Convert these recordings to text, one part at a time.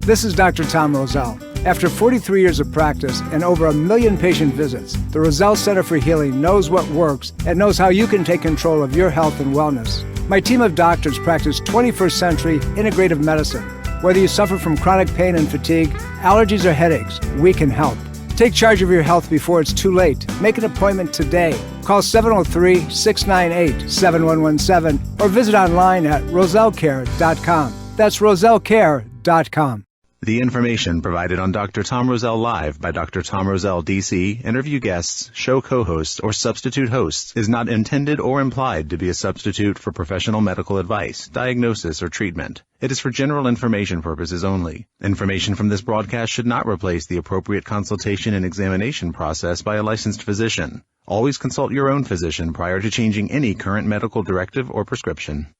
This is Dr. Tom Roselle. After 43 years of practice and over 1 million patient visits, the Roselle Center for Healing knows what works and knows how you can take control of your health and wellness. My team of doctors practice 21st century integrative medicine. Whether you suffer from chronic pain and fatigue, allergies or headaches, we can help. Take charge of your health before it's too late. Make an appointment today. Call 703-698-7117 or visit online at rosellecare.com. That's rosellecare.com. The information provided on Dr. Tom Roselle Live by Dr. Tom Roselle, D.C., interview guests, show co-hosts, or substitute hosts is not intended or implied to be a substitute for professional medical advice, diagnosis, or treatment. It is for general information purposes only. Information from this broadcast should not replace the appropriate consultation and examination process by a licensed physician. Always consult your own physician prior to changing any current medical directive or prescription.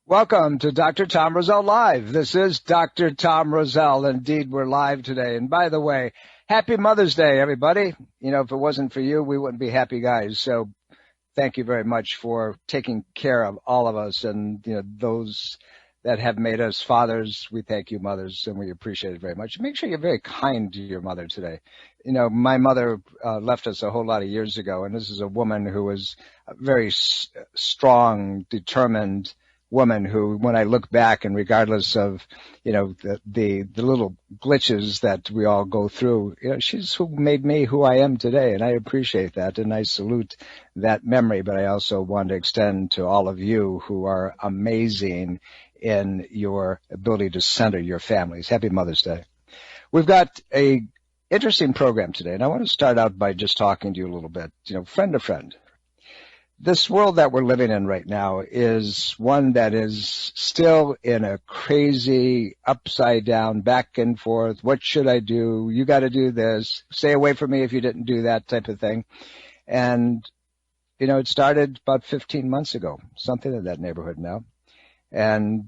Welcome to Dr. Tom Roselle Live. This is Dr. Tom Roselle. Indeed, we're live today. And by the way, happy Mother's Day, everybody. You know, if it wasn't for you, we wouldn't be happy guys. So thank you very much for taking care of all of us. And, you know, those that have made us fathers, we thank you, mothers, and we appreciate it very much. Make sure you're very kind to your mother today. You know, my mother left us a whole lot of years ago, and this is a woman who was a very strong, determined woman who, when I look back, and regardless of, you know, the little glitches that we all go through, you know, she's who made me who I am today, and I appreciate that, and I salute that memory. But I also want to extend to all of you who are amazing in your ability to center your families. Happy Mother's Day. We've got a interesting program today, and I want to start out by just talking to you a little bit, you know, friend to friend. This world that we're living in right now is one that is still in a crazy, upside down, back and forth. What should I do? You got to do this. Stay away from me if you didn't do that type of thing. And, you know, it started about 15 months ago, something in that neighborhood now. And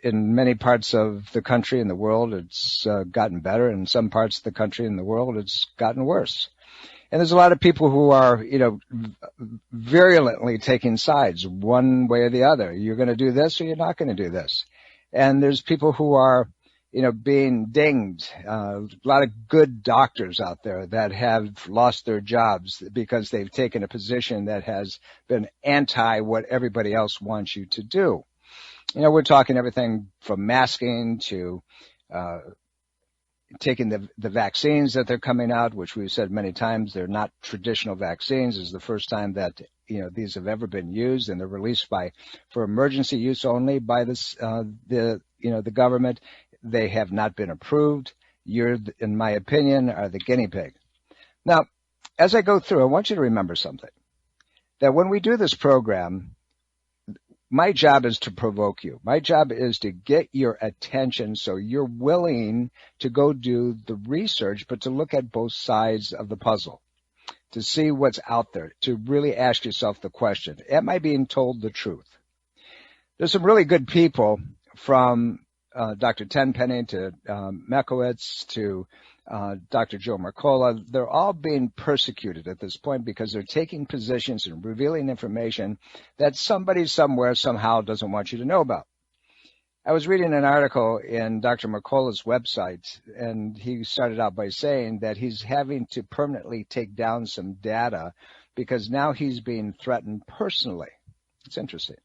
in many parts of the country and the world, it's gotten better. In some parts of the country and the world, it's gotten worse. And there's a lot of people who are, you know, virulently taking sides one way or the other. You're going to do this or you're not going to do this. And there's people who are, you know, being dinged. A lot of good doctors out there that have lost their jobs because they've taken a position that has been anti what everybody else wants you to do. You know, we're talking everything from masking to taking the vaccines that they're coming out, which we've said many times, they're not traditional vaccines. This is the first time that, you know, these have ever been used, and they're released for emergency use only by the government. They have not been approved. You're, in my opinion, are the guinea pig. Now, as I go through, I want you to remember something, that when we do this program, my job is to provoke you. My job is to get your attention so you're willing to go do the research, but to look at both sides of the puzzle, to see what's out there, to really ask yourself the question, am I being told the truth? There's some really good people, from Dr. Tenpenny to Mekowitz to Dr. Joe Mercola. They're all being persecuted at this point because they're taking positions and revealing information that somebody somewhere somehow doesn't want you to know about. I was reading an article in Dr. Mercola's website, and he started out by saying that he's having to permanently take down some data because now he's being threatened personally. It's interesting.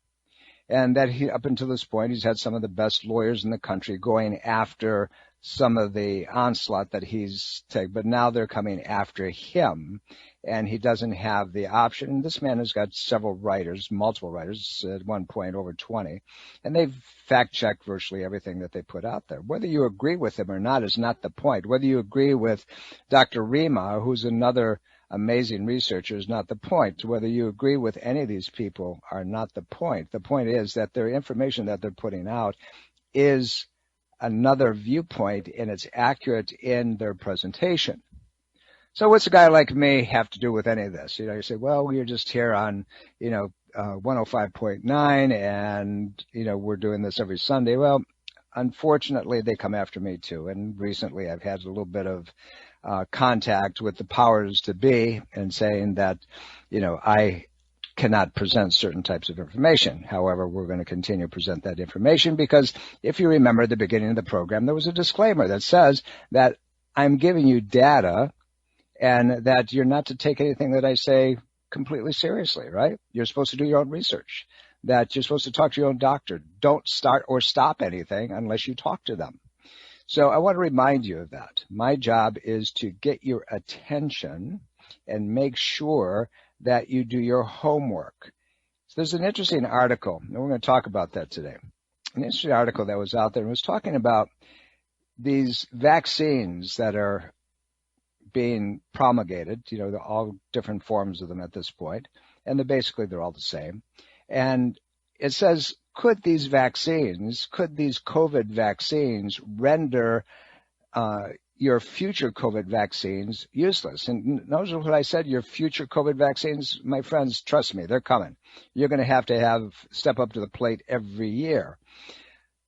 And that up until this point, he's had some of the best lawyers in the country going after some of the onslaught that he's taken, but now they're coming after him, and he doesn't have the option. And this man has got several writers, multiple writers, at one point over 20, and they've fact-checked virtually everything that they put out there. Whether you agree with him or not is not the point. Whether you agree with Dr. Rima, who's another amazing researcher, is not the point. Whether you agree with any of these people are not the point. The point is that their information that they're putting out is another viewpoint, and it's accurate in their presentation. So what's a guy like me have to do with any of this? You know, you say, well, you're just here on, 105.9, and, we're doing this every Sunday. Well, unfortunately, they come after me too. And recently I've had a little bit of contact with the powers to be and saying that, I cannot present certain types of information. However, we're going to continue to present that information because if you remember at the beginning of the program, there was a disclaimer that says that I'm giving you data and that you're not to take anything that I say completely seriously, right? You're supposed to do your own research, that you're supposed to talk to your own doctor. Don't start or stop anything unless you talk to them. So I want to remind you of that. My job is to get your attention and make sure that you do your homework. So there's an interesting article, and we're going to talk about that today. An interesting article that was out there and was talking about these vaccines that are being promulgated, all different forms of them at this point, and basically they're all the same. And it says, could these COVID vaccines render your future COVID vaccines useless? And notice what I said, your future COVID vaccines, my friends, trust me, they're coming. You're going to have step up to the plate every year.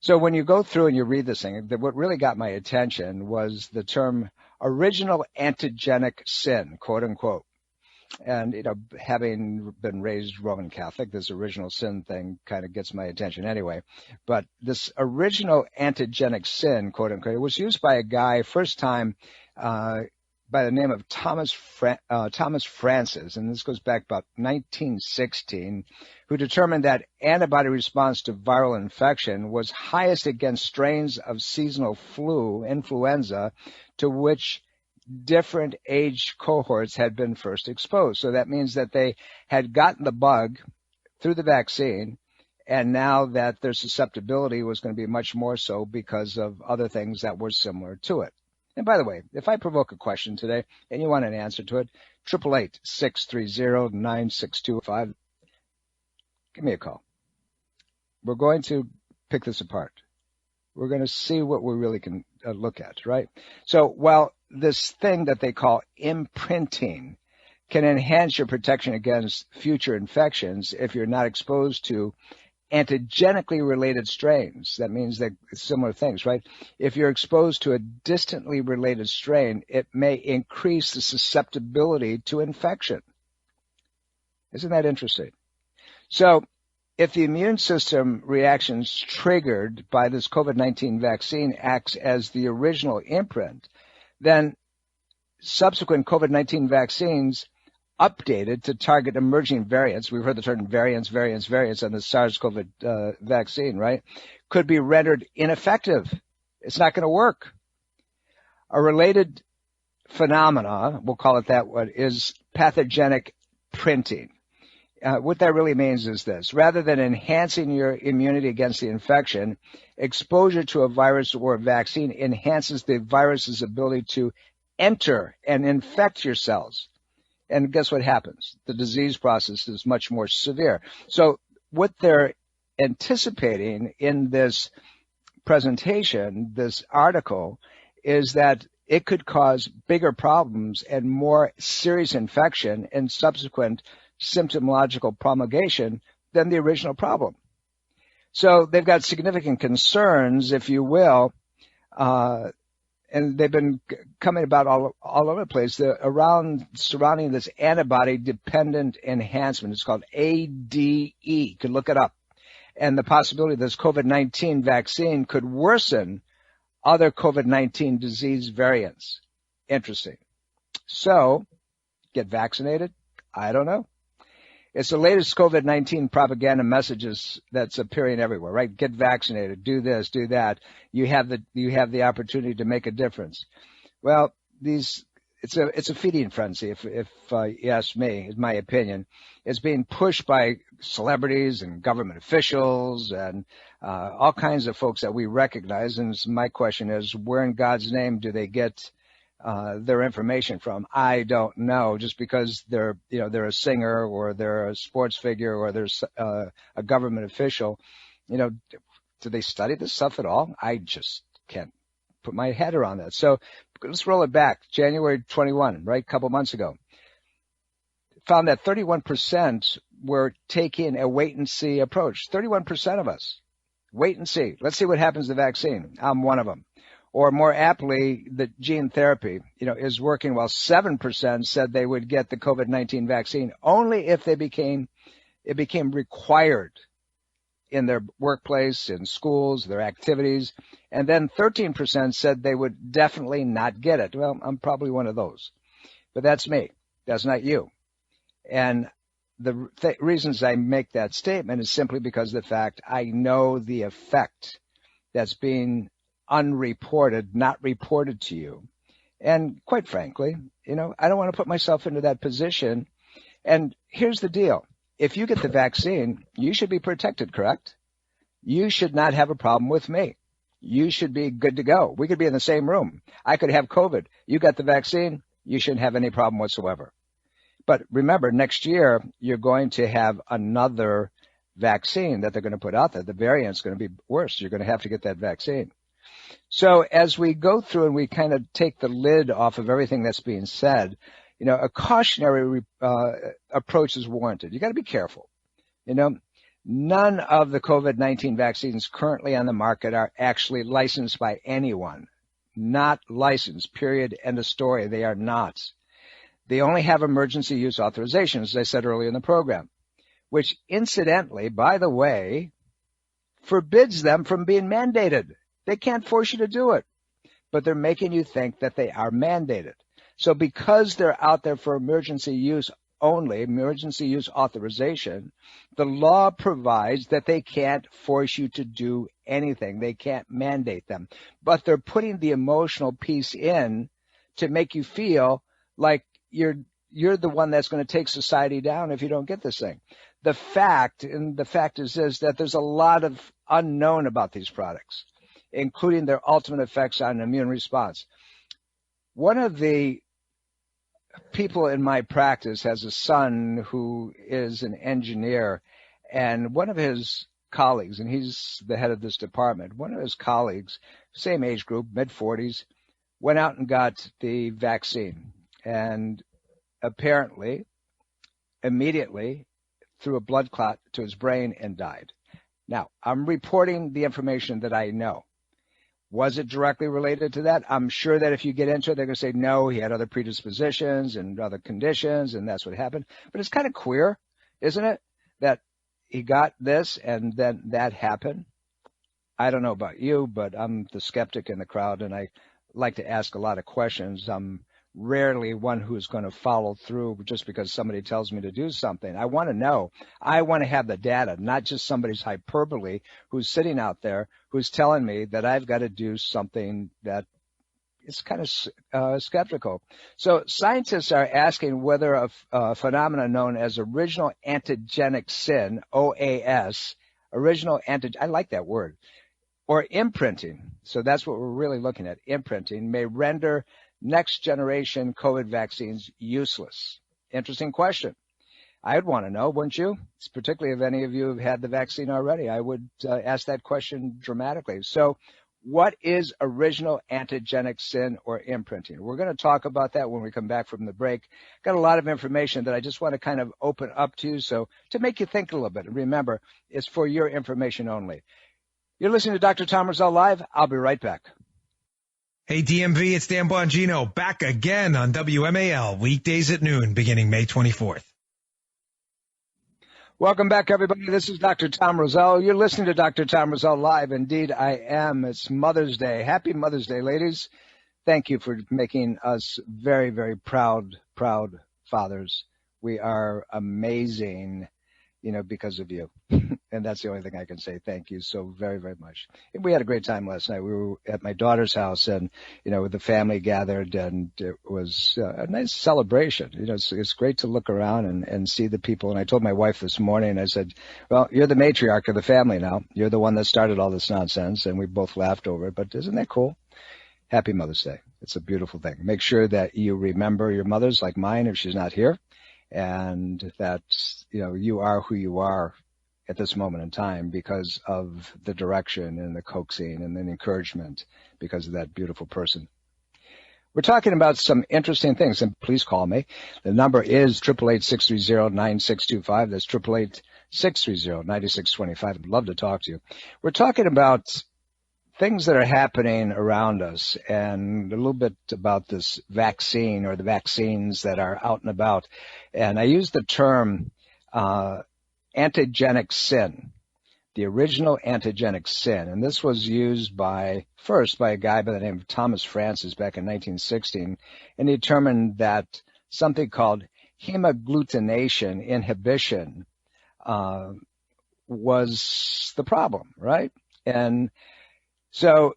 So when you go through and you read this thing, what really got my attention was the term original antigenic sin, quote unquote. And, having been raised Roman Catholic, this original sin thing kind of gets my attention anyway. But this original antigenic sin, quote unquote, was used by a guy first time by the name of Thomas Francis, and this goes back about 1916, who determined that antibody response to viral infection was highest against strains of seasonal influenza, to which different age cohorts had been first exposed. So that means that they had gotten the bug through the vaccine, and now that their susceptibility was going to be much more so because of other things that were similar to it. And by the way, if I provoke a question today and you want an answer to it, 888-630-9625, give me a call. We're going to pick this apart. We're going to see what we really can look at, right? So while this thing that they call imprinting can enhance your protection against future infections if you're not exposed to antigenically related strains. That means that similar things, right? If you're exposed to a distantly related strain, it may increase the susceptibility to infection. Isn't that interesting? So if the immune system reactions triggered by this COVID-19 vaccine acts as the original imprint, then subsequent COVID-19 vaccines updated to target emerging variants, we've heard the term variants on the SARS-CoV vaccine, right, could be rendered ineffective. It's not going to work. A related phenomena, we'll call it that one, is pathogenic printing. What that really means is this. Rather than enhancing your immunity against the infection, exposure to a virus or a vaccine enhances the virus's ability to enter and infect your cells. And guess what happens? The disease process is much more severe. So what they're anticipating in this presentation, this article, is that it could cause bigger problems and more serious infection and subsequent symptomological promulgation than the original problem. So they've got significant concerns, if you will, and they've been coming about all over the place surrounding this antibody-dependent enhancement. It's called ADE. You can look it up. And the possibility this COVID-19 vaccine could worsen other COVID-19 disease variants. Interesting. So, get vaccinated? I don't know. It's the latest COVID-19 propaganda messages that's appearing everywhere, right? Get vaccinated, do this, do that. You have the opportunity to make a difference. Well, it's a feeding frenzy, if you ask me, in my opinion. It's being pushed by celebrities and government officials and all kinds of folks that we recognize. And my question is, where in God's name do they get their information from? I don't know. Just because they're a singer or they're a sports figure or there's a government official, do they study this stuff at all? I just can't put my head around that. So let's roll it back. January 21, right? A couple months ago, found that 31% were taking a wait and see approach. 31% of us. Wait and see. Let's see what happens to the vaccine. I'm one of them. Or more aptly, the gene therapy, is working, while 7% said they would get the COVID-19 vaccine only if it became required in their workplace, in schools, their activities. And then 13% said they would definitely not get it. Well, I'm probably one of those. But that's me. That's not you. And the reasons I make that statement is simply because of the fact I know the effect that's being unreported, not reported to you. And quite frankly, I don't want to put myself into that position. And here's the deal. If you get the vaccine, you should be protected, correct? You should not have a problem with me. You should be good to go. We could be in the same room. I could have COVID. You got the vaccine. You shouldn't have any problem whatsoever. But remember, next year, you're going to have another vaccine that they're going to put out there. The variant's going to be worse. You're going to have to get that vaccine. So as we go through and we kind of take the lid off of everything that's being said, a cautionary approach is warranted. You got to be careful. None of the COVID-19 vaccines currently on the market are actually licensed by anyone. Not licensed, period, end of story. They are not. They only have emergency use authorization, as I said earlier in the program, which incidentally, by the way, forbids them from being mandated. They can't force you to do it, but they're making you think that they are mandated. So because they're out there for emergency use only, emergency use authorization, the law provides that they can't force you to do anything. They can't mandate them. But they're putting the emotional piece in to make you feel like you're the one that's going to take society down if you don't get this thing. The fact is this, that there's a lot of unknown about these products, including their ultimate effects on immune response. One of the people in my practice has a son who is an engineer, and one of his colleagues, and he's the head of this department, one of his colleagues, same age group, mid-40s, went out and got the vaccine, and apparently, immediately, threw a blood clot to his brain and died. Now, I'm reporting the information that I know. Was it directly related to that? I'm sure that if you get into it, they're going to say, no, he had other predispositions and other conditions, and that's what happened. But it's kind of queer, isn't it, that he got this and then that happened? I don't know about you, but I'm the skeptic in the crowd, and I like to ask a lot of questions. I'm rarely one who's going to follow through just because somebody tells me to do something. I want to know. I want to have the data, not just somebody's hyperbole who's sitting out there who's telling me that I've got to do something that is kind of skeptical. So scientists are asking whether a phenomenon known as original antigenic sin, OAS, I like that word, or imprinting, so that's what we're really looking at, imprinting, may render next generation COVID vaccines useless. Interesting question. I would want to know, wouldn't you? Particularly if any of you have had the vaccine already. I would ask that question dramatically. So what is original antigenic sin or imprinting? We're going to talk about that when we come back from the break. Got a lot of information that I just want to kind of open up to you, so to make you think a little bit. Remember, it's for your information only. You're listening to Dr. Tom Roselle Live. I'll be right back. Hey, DMV, it's Dan Bongino, back again on WMAL, weekdays at noon, beginning May 24th. Welcome back, everybody. This is Dr. Tom Roselle. You're listening to Dr. Tom Roselle Live. Indeed, I am. It's Mother's Day. Happy Mother's Day, ladies. Thank you for making us very, very proud fathers. We are amazing, because of you. And that's the only thing I can say. Thank you so very, very much. And we had a great time last night. We were at my daughter's house, and, the family gathered, and it was a nice celebration. It's great to look around and see the people. And I told my wife this morning, I said, well, you're the matriarch of the family now. You're the one that started all this nonsense. And we both laughed over it. But isn't that cool? Happy Mother's Day. It's a beautiful thing. Make sure that you remember your mothers, like mine, if she's not here, and that, you are who you are at this moment in time because of the direction and the coaxing and the encouragement because of that beautiful person. We're talking about some interesting things, and please call me. The number is 888-630-9625. That's 888-630-9625. I'd love to talk to you. We're talking about things that are happening around us and a little bit about this vaccine or the vaccines that are out and about. And I use the term antigenic sin, the original antigenic sin. And this was used first by a guy by the name of Thomas Francis back in 1916. And he determined that something called hemagglutination inhibition was the problem, right? And so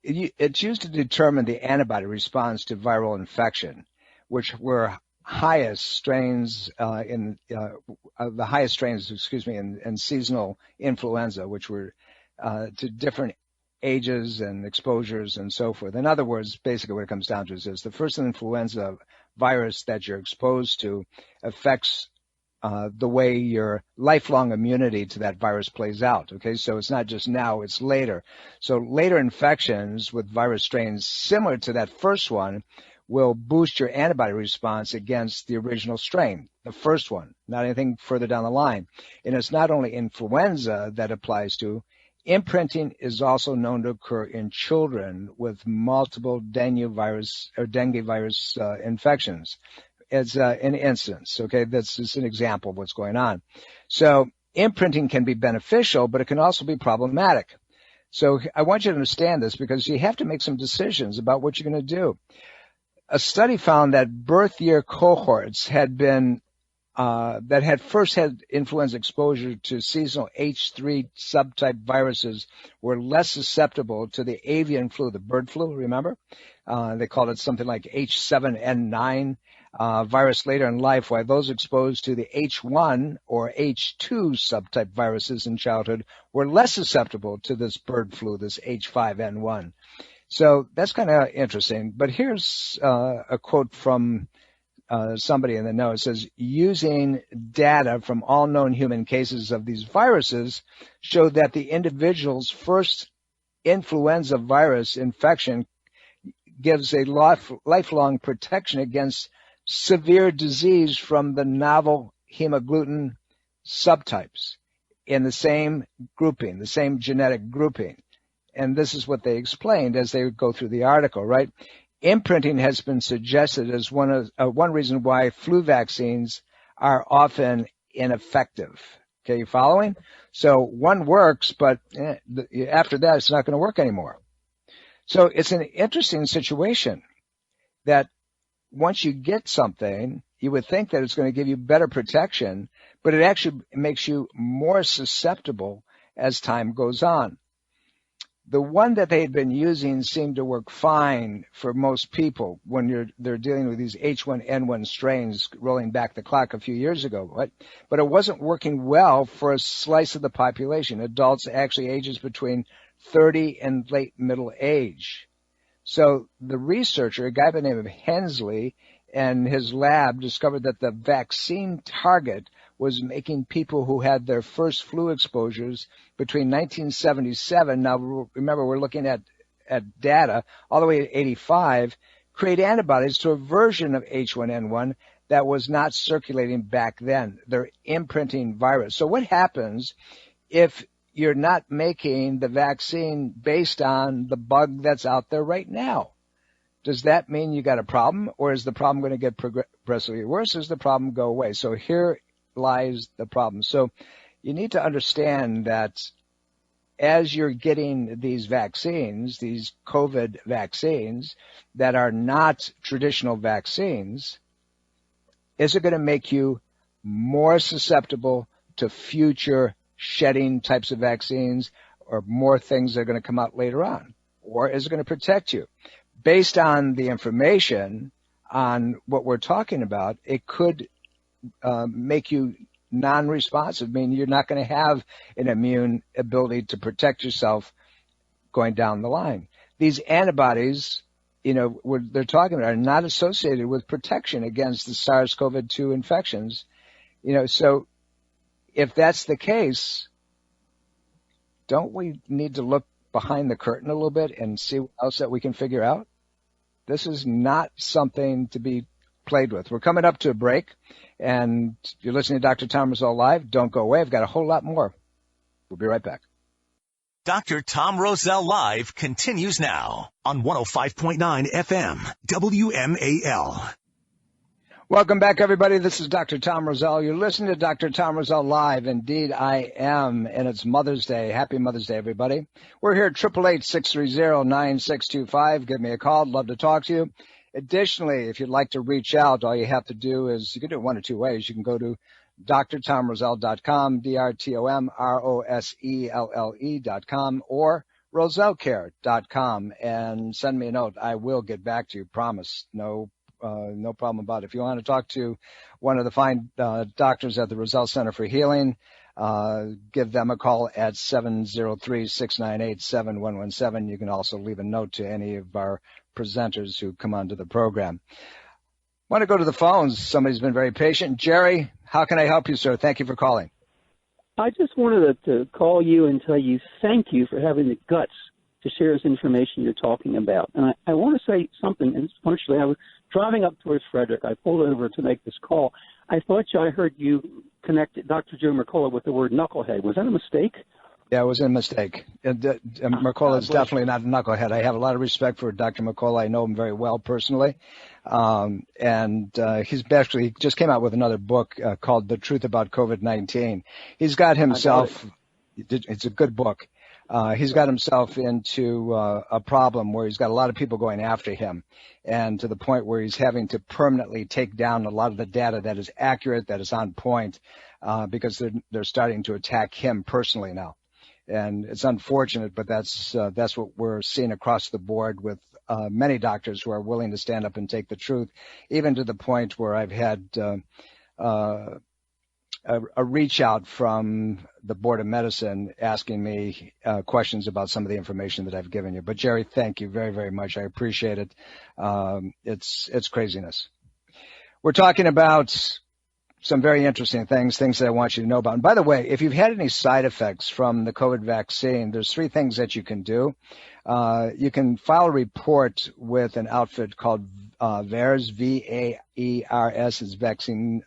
it's used to determine the antibody response to viral infection, which were highest strains in seasonal influenza, which were to different ages and exposures and so forth. In other words, basically what it comes down to is the first influenza virus that you're exposed to affects the way your lifelong immunity to that virus plays out. Okay, so it's not just now, it's later. So later infections with virus strains similar to that first one will boost your antibody response against the original strain, the first one, not anything further down the line. And it's not only influenza that applies to. Imprinting is also known to occur in children with multiple dengue virus infections. It's an instance, okay? That's just an example of what's going on. So imprinting can be beneficial, but it can also be problematic. So I want you to understand this because you have to make some decisions about what you're going to do. A study found that birth year cohorts had been that had first had influenza exposure to seasonal H3 subtype viruses were less susceptible to the avian flu, the bird flu, remember? They called it something like H7N9 virus later in life, while those exposed to the H1 or H2 subtype viruses in childhood were less susceptible to this bird flu, this H5N1. So that's kind of interesting. But here's a quote from somebody in the know. It says, using data from all known human cases of these viruses showed that the individual's first influenza virus infection gives a lifelong protection against severe disease from the novel hemagglutinin subtypes in the same grouping, the same genetic grouping. And this is what they explained as they would go through the article, right? Imprinting has been suggested as one reason why flu vaccines are often ineffective. Okay, you following? So one works, but after that, it's not going to work anymore. So it's an interesting situation that once you get something, you would think that it's going to give you better protection, but it actually makes you more susceptible as time goes on. The one that they had been using seemed to work fine for most people when they're dealing with these H1N1 strains rolling back the clock a few years ago. But it wasn't working well for a slice of the population, adults actually ages between 30 and late middle age. So the researcher, a guy by the name of Hensley, and his lab discovered that the vaccine target was making people who had their first flu exposures between 1977, now remember we're looking at data, all the way to 85, create antibodies to a version of H1N1 that was not circulating back then, their imprinting virus. So what happens if you're not making the vaccine based on the bug that's out there right now? Does that mean you got a problem, or is the problem going to get progressively worse? Does the problem go away? So here lies the problem. So you need to understand that as you're getting these vaccines, these COVID vaccines that are not traditional vaccines, is it going to make you more susceptible to future shedding types of vaccines or more things that are going to come out later on? Or is it going to protect you? Based on the information on what we're talking about, it could make you non-responsive, meaning you're not going to have an immune ability to protect yourself going down the line. These antibodies, they're talking about are not associated with protection against the SARS-CoV-2 infections. So if that's the case, don't we need to look behind the curtain a little bit and see what else that we can figure out? This is not something to be played with. We're coming up to a break, and you're listening to Dr. Tom Roselle Live. Don't go away. I've got a whole lot more. We'll be right back. Dr. Tom Roselle Live continues now on 105.9 FM, WMAL. Welcome back, everybody. This is Dr. Tom Roselle. You're listening to Dr. Tom Roselle Live. Indeed, I am, and it's Mother's Day. Happy Mother's Day, everybody. We're here at 888-630-9625. Give me a call. I'd love to talk to you. Additionally, if you'd like to reach out, all you have to do is, you can do it one of two ways. You can go to drtomroselle.com, drtomroselle.com, or rosellecare.com, and send me a note. I will get back to you. Promise. No problem about it. If you want to talk to one of the fine doctors at the Roselle Center for Healing, give them a call at 703-698-7117. You can also leave a note to any of our presenters who come onto the program. I want to go to the phones. Somebody's been very patient. Jerry, how can I help you, sir? Thank you for calling. I just wanted to call you and tell you thank you for having the guts to share this information you're talking about. And I want to say something, and unfortunately, I was driving up towards Frederick. I pulled over to make this call. I thought I heard you connect Dr. Joe Mercola with the word knucklehead. Was that a mistake? Yeah, it was a mistake. Mercola is definitely not a knucklehead. I have a lot of respect for Dr. Mercola. I know him very well personally. He's actually just came out with another book called The Truth About COVID-19. He's got himself, it's a good book. He's got himself into a problem where he's got a lot of people going after him, and to the point where he's having to permanently take down a lot of the data that is accurate, that is on point, because they're starting to attack him personally now. And it's unfortunate, but that's what we're seeing across the board with many doctors who are willing to stand up and take the truth, even to the point where I've had a reach out from the Board of Medicine asking me questions about some of the information that I've given you. But Jerry, thank you very, very much. I appreciate it. It's craziness. We're talking about some very interesting things that I want you to know about. And by the way, if you've had any side effects from the COVID vaccine, there's three things that you can do. You can file a report with an outfit called VAERS, V-A-E-R-S, is Vaccine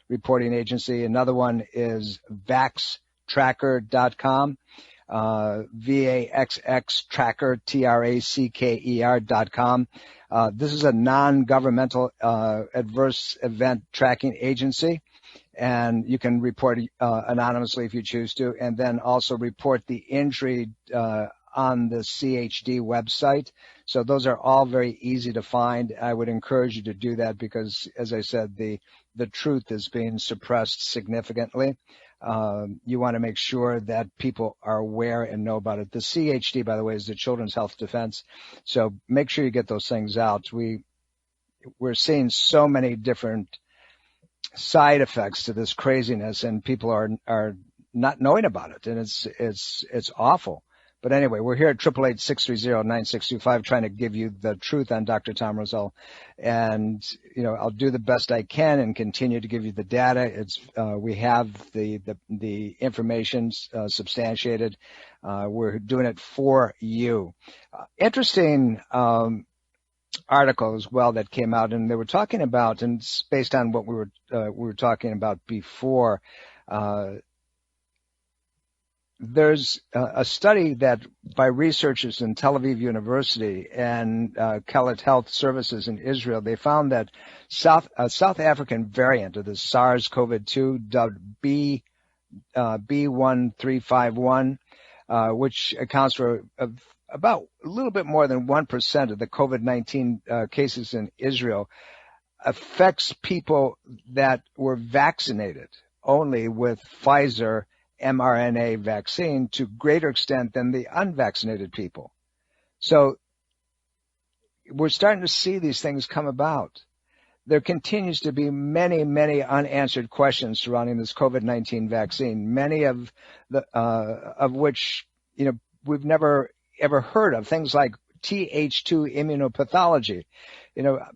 Reporting Agency. Another one is vaxtracker.com, VAXX tracker, This is a non-governmental adverse event tracking agency, and you can report anonymously if you choose to, and then also report the injury on the CHD website. So those are all very easy to find. I would encourage you to do that because, as I said, the truth is being suppressed significantly. You want to make sure that people are aware and know about it. The CHD, by the way, is the Children's Health Defense. So make sure you get those things out. We're seeing so many different side effects to this craziness, and people are not knowing about it, and it's awful. But anyway, we're here at 888-630-9625 trying to give you the truth on Dr. Tom Roselle. And, I'll do the best I can and continue to give you the data. We have the information substantiated. We're doing it for you. Interesting article as well that came out, and they were talking about, and it's based on what we were talking about before, there's a study that by researchers in Tel Aviv University and Ageless Health Services in Israel, they found that a South African variant of the SARS-CoV-2 dubbed B1351, which accounts for about a little bit more than 1% of the COVID-19 cases in Israel, affects people that were vaccinated only with Pfizer mRNA vaccine to greater extent than the unvaccinated people. So we're starting to see these things come about. There continues to be many, many unanswered questions surrounding this COVID-19 vaccine, many of which, we've never ever heard of, things like Th2 immunopathology.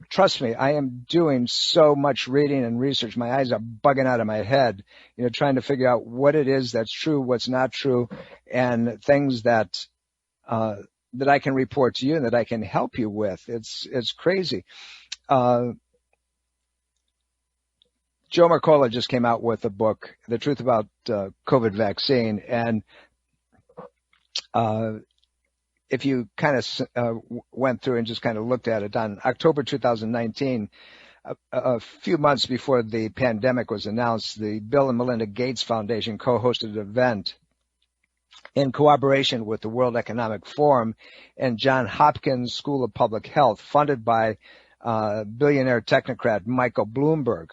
Trust me, I am doing so much reading and research. My eyes are bugging out of my head, trying to figure out what it is that's true, what's not true, and things that I can report to you and that I can help you with. It's crazy. Joe Mercola just came out with a book, The Truth About COVID Vaccine, and if you kind of went through and just kind of looked at it, on October 2019, a few months before the pandemic was announced, the Bill and Melinda Gates Foundation co-hosted an event in cooperation with the World Economic Forum and Johns Hopkins School of Public Health, funded by billionaire technocrat Michael Bloomberg.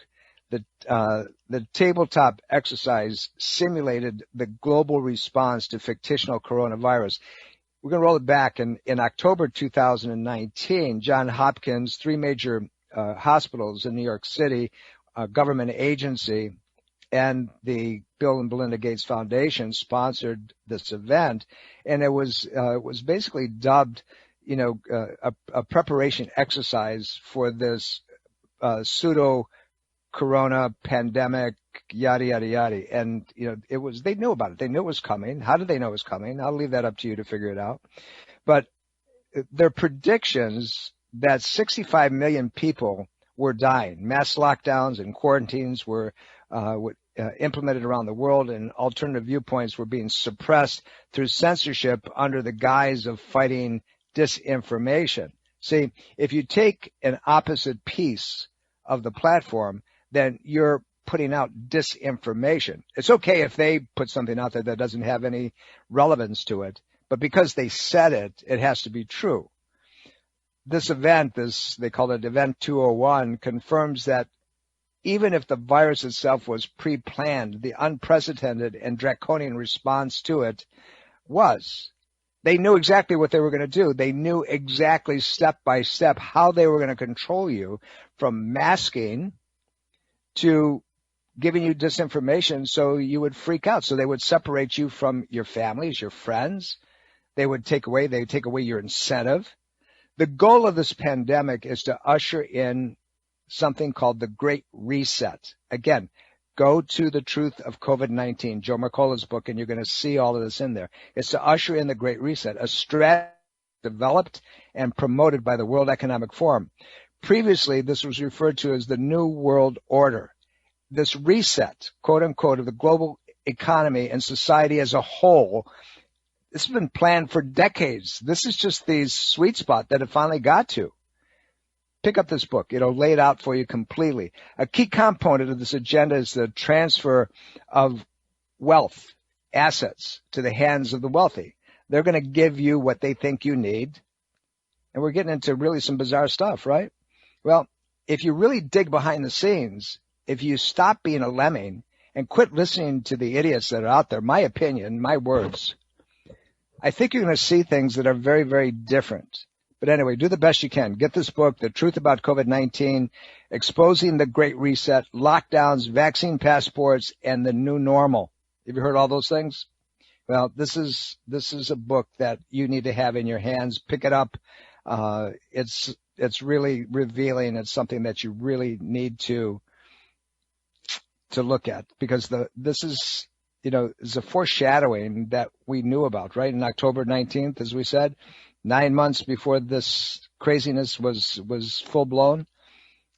The tabletop exercise simulated the global response to fictional coronavirus. We're going to roll it back. In October 2019, Johns Hopkins, three major hospitals in New York City, a government agency, and the Bill and Melinda Gates Foundation sponsored this event, and it was basically dubbed, a preparation exercise for this pseudo corona pandemic, yada yada yada. And they knew about it. They knew it was coming. How did they know it was coming? I'll leave that up to you to figure it out. But their predictions that 65 million people were dying, mass lockdowns and quarantines were implemented around the world, and alternative viewpoints were being suppressed through censorship under the guise of fighting disinformation. See, if you take an opposite piece of the platform, then you're putting out disinformation. It's okay if they put something out there that doesn't have any relevance to it, but because they said it, it has to be true. This event, they call it Event 201, confirms that even if the virus itself was pre-planned, the unprecedented and draconian response to it was. They knew exactly what they were going to do. They knew exactly step by step how they were going to control you, from masking to giving you disinformation so you would freak out. So they would separate you from your families, your friends. They would take away your incentive. The goal of this pandemic is to usher in something called the Great Reset. Again, go to The Truth of COVID-19, Joe Mercola's book, and you're going to see all of this in there. It's to usher in the Great Reset, a strategy developed and promoted by the World Economic Forum. Previously, this was referred to as the New World Order. This reset, quote unquote, of the global economy and society as a whole, this has been planned for decades. This is just the sweet spot that it finally got to. Pick up this book. It'll lay it out for you completely. A key component of this agenda is the transfer of wealth, assets, to the hands of the wealthy. They're going to give you what they think you need. And we're getting into really some bizarre stuff, right? Well, if you really dig behind the scenes, if you stop being a lemming and quit listening to the idiots that are out there, my opinion, my words, I think you're going to see things that are very, very different. But anyway, do the best you can. Get this book, The Truth About COVID-19, Exposing the Great Reset, Lockdowns, Vaccine Passports, and the New Normal. Have you heard all those things? Well, this is a book that you need to have in your hands. Pick it up. It's really revealing. It's something that you really need to look at, because this is, is a foreshadowing that we knew about, right? In October 19th, as we said, 9 months before this craziness was full blown.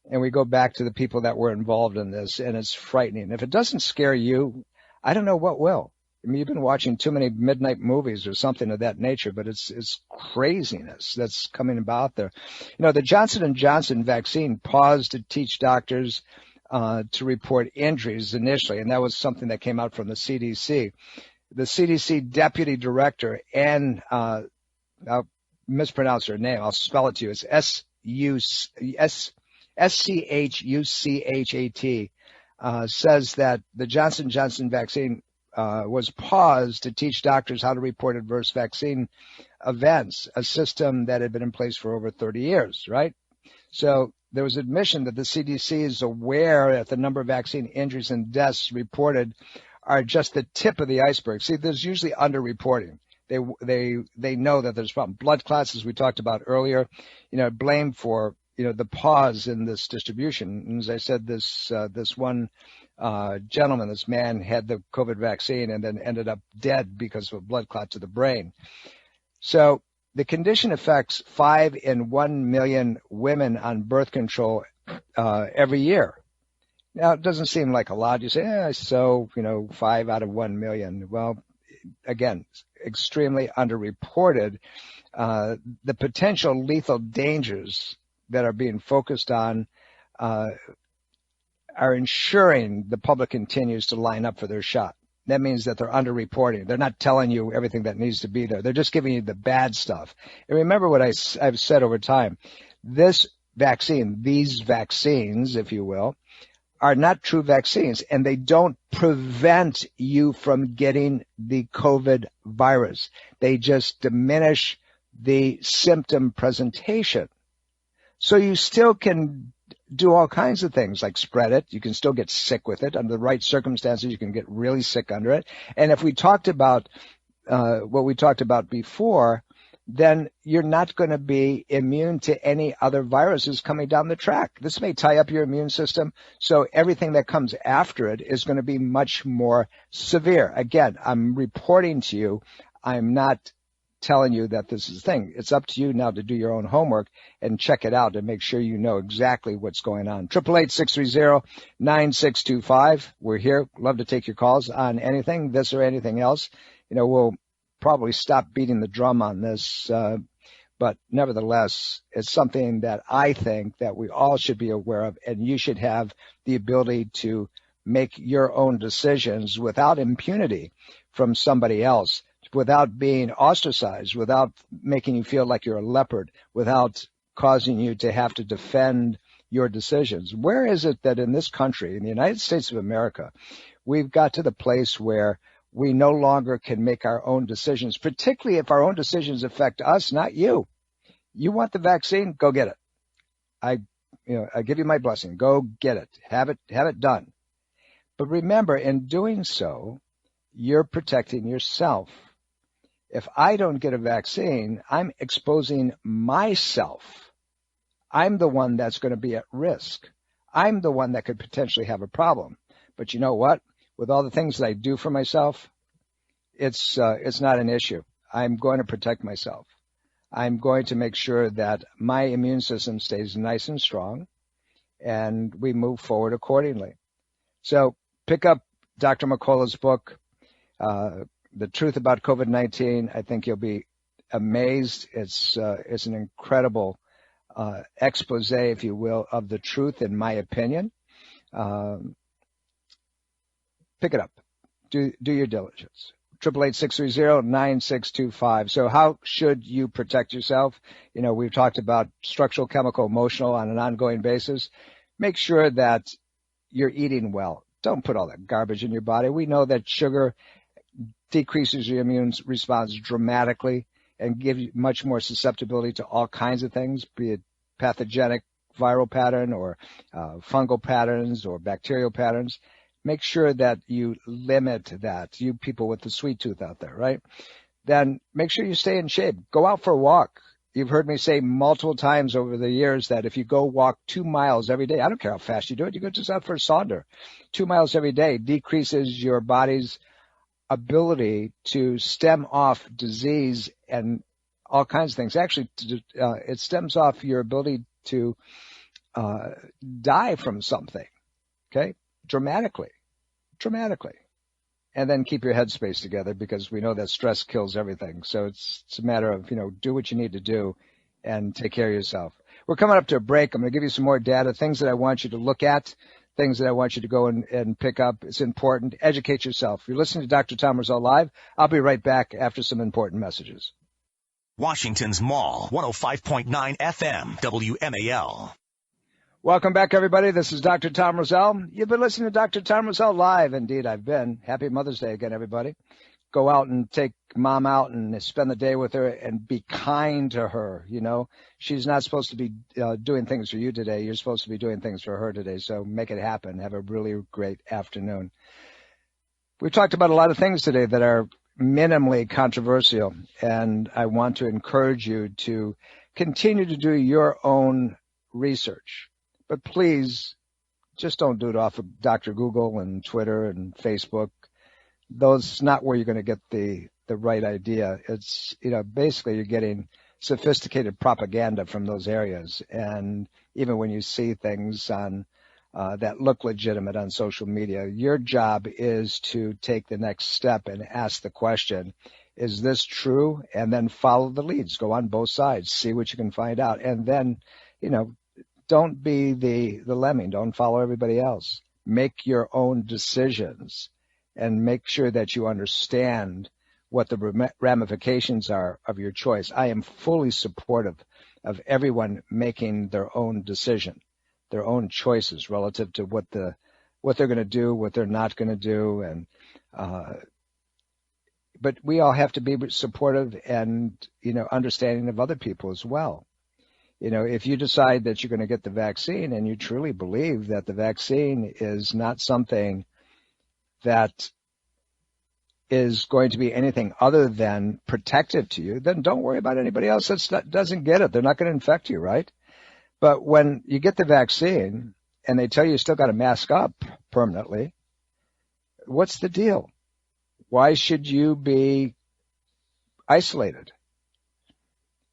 And we go back to the people that were involved in this, and it's frightening. If it doesn't scare you, I don't know what will. I mean, you've been watching too many midnight movies or something of that nature, but it's craziness that's coming about there. The Johnson & Johnson vaccine paused to teach doctors to report injuries initially, and that was something that came out from the CDC. The CDC deputy director, and I'll mispronounce her name, I'll spell it to you, it's SCHUCHAT, says that the Johnson & Johnson vaccine was paused to teach doctors how to report adverse vaccine events, a system that had been in place for over 30 years, right? So there was admission that the CDC is aware that the number of vaccine injuries and deaths reported are just the tip of the iceberg. See, there's usually underreporting. They know that there's problem. Blood clots, as we talked about earlier, blamed for, the pause in this distribution. And as I said, this one gentleman, this man, had the COVID vaccine and then ended up dead because of a blood clot to the brain. So the condition affects 5 in 1 million women on birth control every year. Now, it doesn't seem like a lot. You say, 5 out of 1 million. Well, again, extremely underreported. The potential lethal dangers that are being focused on are ensuring the public continues to line up for their shot. That means that they're underreporting. They're not telling you everything that needs to be there. They're just giving you the bad stuff. And remember what I've said over time. This vaccine, these vaccines, if you will, are not true vaccines, and they don't prevent you from getting the COVID virus. They just diminish the symptom presentation. So you still can do all kinds of things like spread it. You can still get sick with it. Under the right circumstances, you can get really sick under it. And if we talked about what we talked about before, then you're not going to be immune to any other viruses coming down the track. This may tie up your immune system, so everything that comes after it is going to be much more severe. Again, I'm reporting to you. I'm not telling you that this is the thing. It's up to you now to do your own homework and check it out and make sure you know exactly what's going on. 888-630-9625. We're here. Love to take your calls on anything, this or anything else. You know, we'll probably stop beating the drum on this, but nevertheless, it's something that I think that we all should be aware of, and you should have the ability to make your own decisions without impunity from somebody else, without being ostracized, without making you feel like you're a leopard, without causing you to have to defend your decisions. Where is it that in this country, in the United States of America, we've got to the place where we no longer can make our own decisions, particularly if our own decisions affect us, not you. You want the vaccine? Go get it. I give you my blessing. Go get it. Have it done. But remember, in doing so, you're protecting yourself. If I don't get a vaccine, I'm exposing myself. I'm the one that's going to be at risk. I'm the one that could potentially have a problem. But you know what? With all the things that I do for myself, it's not an issue. I'm going to protect myself. I'm going to make sure that my immune system stays nice and strong, and we move forward accordingly. So pick up Dr. McCullough's book, The Truth About COVID-19. I think you'll be amazed. It's an incredible expose, if you will, of the truth, in my opinion. Pick it up. Do your diligence. 888-630-9625. So how should you protect yourself? You know, we've talked about structural, chemical, emotional on an ongoing basis. Make sure that you're eating well. Don't put all that garbage in your body. We know that sugar decreases your immune response dramatically and gives you much more susceptibility to all kinds of things, be it pathogenic viral pattern or fungal patterns or bacterial patterns. Make sure that you limit that. You people with the sweet tooth out there, right? Then make sure you stay in shape. Go out for a walk. You've heard me say multiple times over the years that if you go walk 2 miles every day, I don't care how fast you do it, you go just out for a saunter. 2 miles every day decreases your body's ability to stem off disease and all kinds of things. Actually, it stems off your ability to die from something, okay? Dramatically. And then keep your headspace together, because we know that stress kills everything. So it's a matter of, do what you need to do and take care of yourself. We're coming up to a break. I'm going to give you some more data, things that I want you to look at, things that I want you to go and pick up. It's important. Educate yourself. You're listening to Dr. Tom Roselle Live. I'll be right back after some important messages. Washington's Mall, 105.9 FM, WMAL. Welcome back, everybody. This is Dr. Tom Roselle. You've been listening to Dr. Tom Roselle Live. Indeed, I've been. Happy Mother's Day again, everybody. Go out and take mom out and spend the day with her and be kind to her. She's not supposed to be doing things for you today. You're supposed to be doing things for her today. So make it happen. Have a really great afternoon. We've talked about a lot of things today that are minimally controversial, and I want to encourage you to continue to do your own research. But please, just don't do it off of Dr. Google and Twitter and Facebook. Those not where you're going to get the right idea. It's, basically you're getting sophisticated propaganda from those areas. And even when you see things on that look legitimate on social media. Your job is to take the next step and ask the question, is this true? And then follow the leads. Go on both sides. See what you can find out. And then, don't be the lemming. Don't follow everybody else. Make your own decisions and make sure that you understand what the ramifications are of your choice. I am fully supportive of everyone making their own decision, their own choices relative to what they're going to do, what they're not going to do, and but we all have to be supportive and understanding of other people as well. If you decide that you're going to get the vaccine and you truly believe that the vaccine is not something that is going to be anything other than protective to you, then don't worry about anybody else that doesn't get it. They're not going to infect you, right? But when you get the vaccine and they tell you still got to mask up permanently, what's the deal? Why should you be isolated?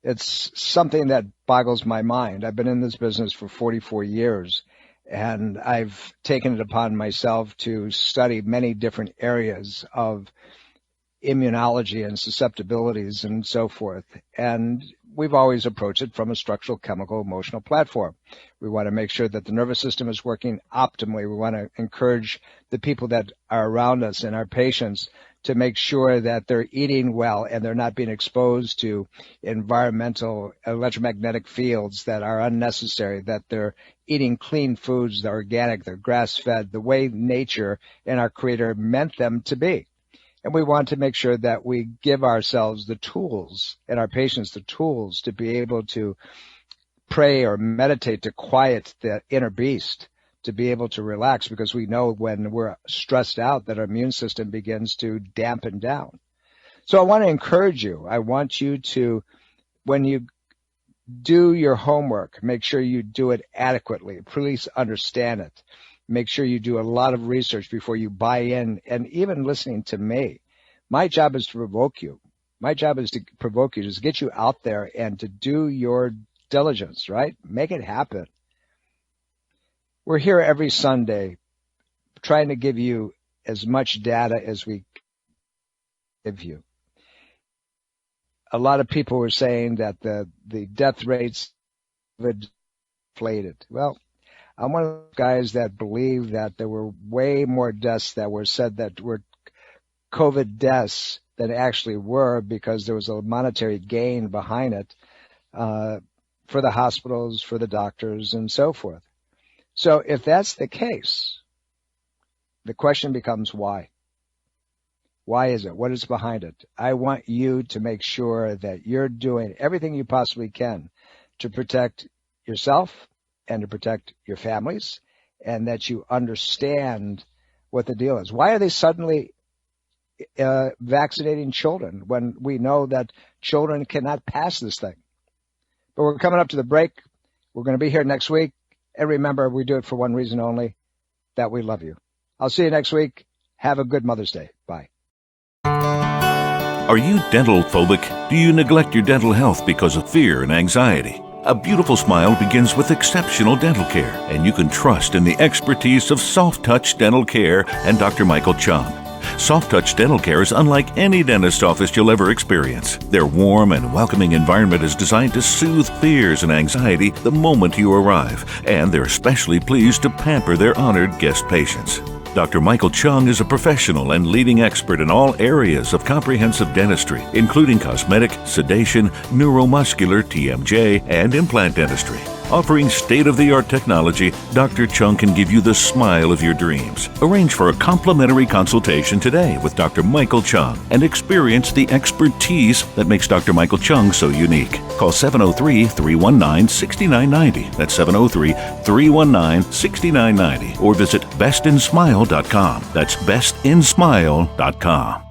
It's something that boggles my mind. I've been in this business for 44 years, and I've taken it upon myself to study many different areas of immunology and susceptibilities and so forth. And we've always approached it from a structural, chemical, emotional platform. We want to make sure that the nervous system is working optimally. We want to encourage the people that are around us and our patients to make sure that they're eating well and they're not being exposed to environmental electromagnetic fields that are unnecessary, that they're eating clean foods, they're organic, they're grass-fed, the way nature and our Creator meant them to be. And we want to make sure that we give ourselves the tools and our patients the tools to be able to pray or meditate to quiet the inner beast, to be able to relax, because we know when we're stressed out that our immune system begins to dampen down. So I want to encourage you. I want you to, when you do your homework, make sure you do it adequately. Please understand it. Make sure you do a lot of research before you buy in, and even listening to me. My job is to provoke you. My job is to provoke you, to get you out there and to do your diligence, right? Make it happen. We're here every Sunday trying to give you as much data as we give you. A lot of people were saying that the death rates were inflated. Well, I'm one of those guys that believe that there were way more deaths that were said that were COVID deaths than actually were, because there was a monetary gain behind it for the hospitals, for the doctors, and so forth. So if that's the case, the question becomes why? Why is it? What is behind it? I want you to make sure that you're doing everything you possibly can to protect yourself and to protect your families, and that you understand what the deal is. Why are they suddenly vaccinating children when we know that children cannot pass this thing? But we're coming up to the break. We're going to be here next week. And remember, we do it for one reason only, that we love you. I'll see you next week. Have a good Mother's Day. Bye. Are you dental phobic? Do you neglect your dental health because of fear and anxiety? A beautiful smile begins with exceptional dental care, and you can trust in the expertise of Soft Touch Dental Care and Dr. Michael Chung. Soft Touch Dental Care is unlike any dentist office you'll ever experience. Their warm and welcoming environment is designed to soothe fears and anxiety the moment you arrive, and they're especially pleased to pamper their honored guest patients. Dr. Michael Chung is a professional and leading expert in all areas of comprehensive dentistry, including cosmetic, sedation, neuromuscular, TMJ, and implant dentistry. Offering state-of-the-art technology, Dr. Chung can give you the smile of your dreams. Arrange for a complimentary consultation today with Dr. Michael Chung and experience the expertise that makes Dr. Michael Chung so unique. Call 703-319-6990. That's 703-319-6990. Or visit bestinsmile.com. That's bestinsmile.com.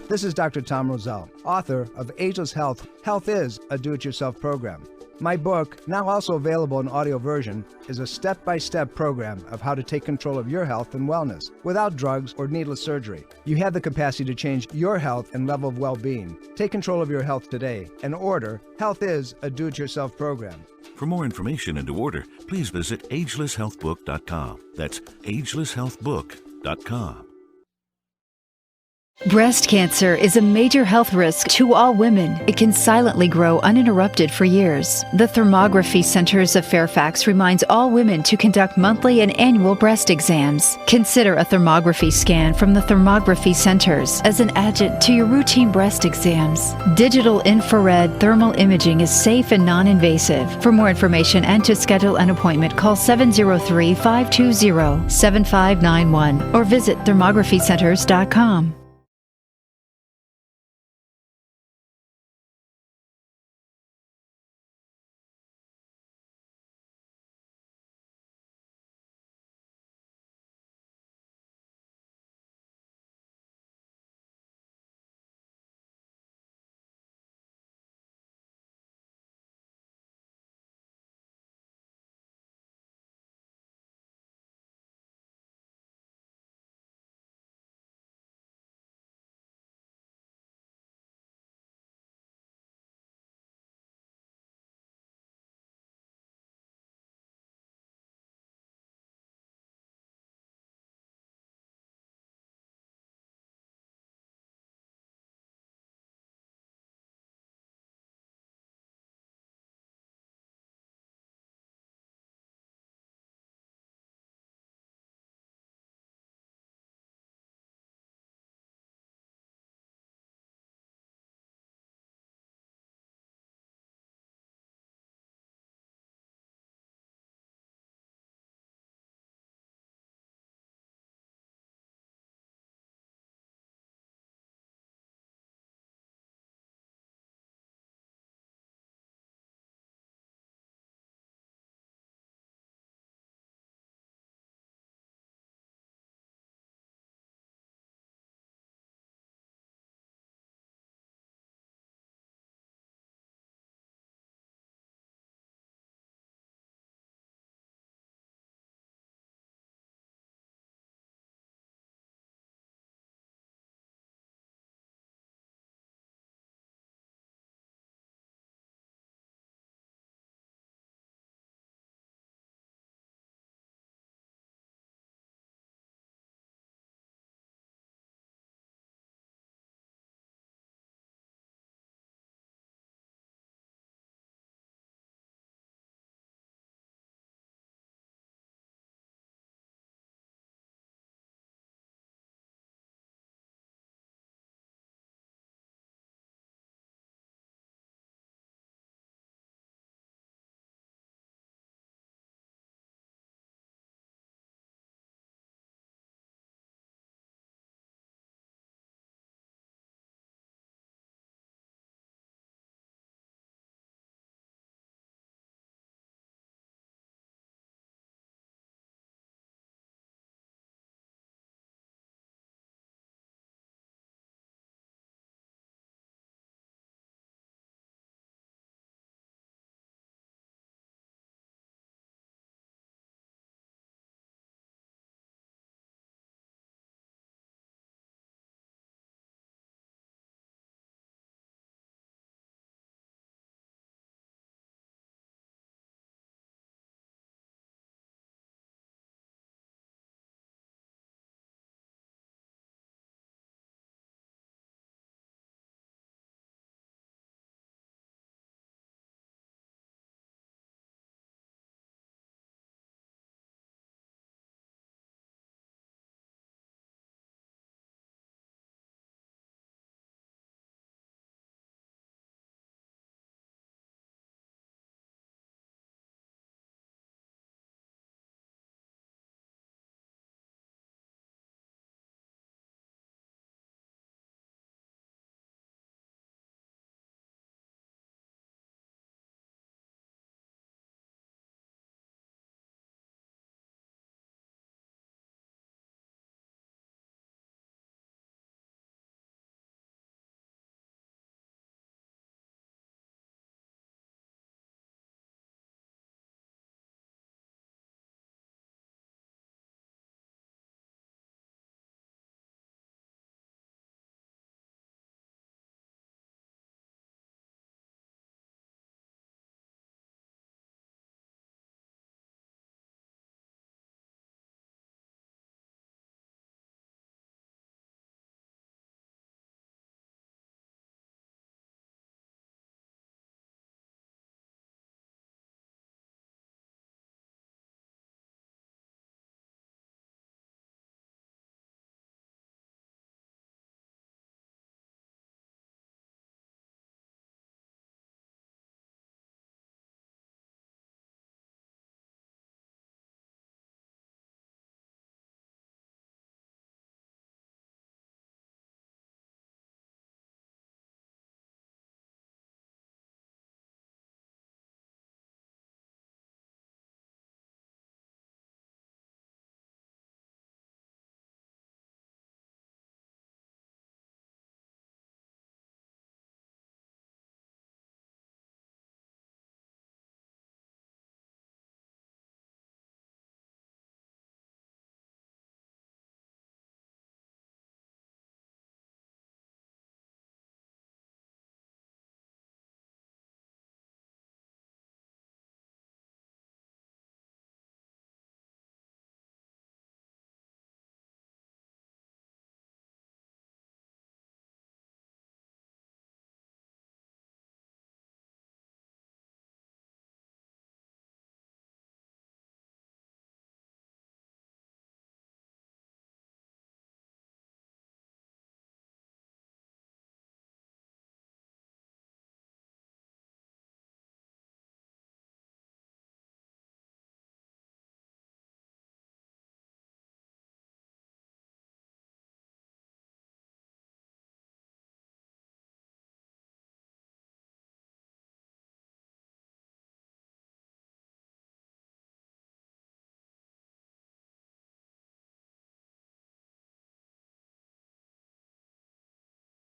This is Dr. Tom Roselle, author of Ageless Health. Health is a do-it-yourself program. My book, now also available in audio version, is a step-by-step program of how to take control of your health and wellness without drugs or needless surgery. You have the capacity to change your health and level of well-being. Take control of your health today and order Health is a Do-It-Yourself program. For more information and to order, please visit agelesshealthbook.com. That's agelesshealthbook.com. Breast cancer is a major health risk to all women. It can silently grow uninterrupted for years. The Thermography Centers of Fairfax reminds all women to conduct monthly and annual breast exams. Consider a thermography scan from the Thermography Centers as an adjunct to your routine breast exams. Digital infrared thermal imaging is safe and non-invasive. For more information and to schedule an appointment, call 703-520-7591 or visit thermographycenters.com.